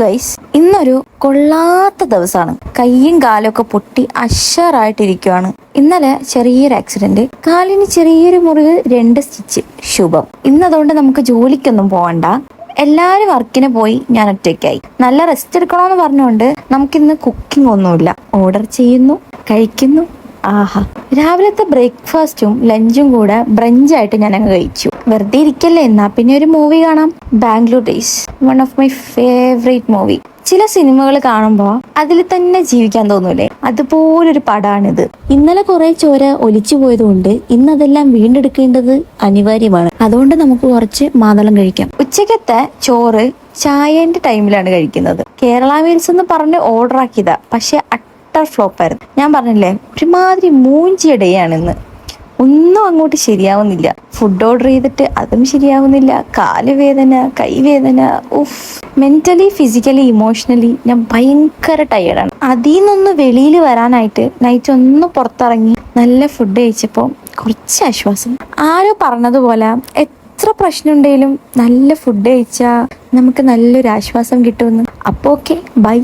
Guys, ഇന്നൊരു കൊള്ളാത്ത ദിവസമാണ്. കയ്യും കാലൊക്കെ പൊട്ടി അഷറായിട്ടിരിക്കുവാണ്. ഇന്നലെ ചെറിയൊരു ആക്സിഡന്റ്, കാലിന് ചെറിയൊരു മുറിവ്, 2 സ്റ്റിച്ച്. ശുഭം. ഇന്നതുകൊണ്ട് നമുക്ക് ജോലിക്കൊന്നും പോകണ്ട. എല്ലാരും വർക്കിന് പോയി, ഞാൻ ഒറ്റയ്ക്കായി. നല്ല റെസ്റ്റ് എടുക്കണോന്ന് പറഞ്ഞുകൊണ്ട് നമുക്കിന്ന് കുക്കിംഗ് ഒന്നുമില്ല. ഓർഡർ ചെയ്യുന്നു, കഴിക്കുന്നു. ആഹാ, രാവിലത്തെ ബ്രേക്ക്ഫാസ്റ്റും ലഞ്ചും കൂടെ ബ്രഞ്ചായിട്ട് ഞാൻ അങ്ങ് കഴിച്ചു. വെറുതെ ഇരിക്കല്ലേ, എന്നാ പിന്നെ ഒരു മൂവി കാണാം. Bangalore days, one of my favourite movie. ചില സിനിമകൾ കാണുമ്പോൾ അതിൽ തന്നെ ജീവിക്കാൻ തോന്നൂലേ, അതുപോലൊരു പടാണിത്. ഇന്നലെ കുറെ ചോര ഒലിച്ചു പോയതുകൊണ്ട് ഇന്നതെല്ലാം വീണ്ടെടുക്കേണ്ടത് അനിവാര്യമാണ്. അതുകൊണ്ട് നമുക്ക് കുറച്ച് മാതളം കഴിക്കാം. ഉച്ചക്കത്തെ ചോറ് ചായന്റെ ടൈമിലാണ് കഴിക്കുന്നത്. കേരള മീൽസ് എന്ന് പറഞ്ഞ് ഓർഡർ ആക്കിയതാ, പക്ഷെ ഫ്ലോപ്പ് ആയിരുന്നു. ഞാൻ പറഞ്ഞില്ലേ, ഒരുമാതിരി മൂഞ്ചിയ ഡേ ആണിന്ന്. ഒന്നും അങ്ങോട്ട് ശരിയാവുന്നില്ല. ഫുഡ് ഓർഡർ ചെയ്തിട്ട് അതും ശരിയാവുന്നില്ല. കാല് വേദന, കൈവേദന. ഉഫ്, മെന്റലി, ഫിസിക്കലി, ഇമോഷണലി ഞാൻ ഭയങ്കര ടയേർഡാണ്. അതിൽ നിന്നൊന്ന് വെളിയിൽ വരാനായിട്ട് നൈറ്റ് ഒന്ന് പുറത്തിറങ്ങി നല്ല ഫുഡ് കഴിച്ചപ്പോൾ കുറച്ച് ആശ്വാസം. ആരോ പറഞ്ഞതുപോലെ എത്ര പ്രശ്നം ഉണ്ടെങ്കിലും നല്ല ഫുഡ് കഴിച്ചാൽ നമുക്ക് നല്ലൊരു ആശ്വാസം കിട്ടുമെന്ന്. അപ്പോൾ ഓക്കെ, ബൈ.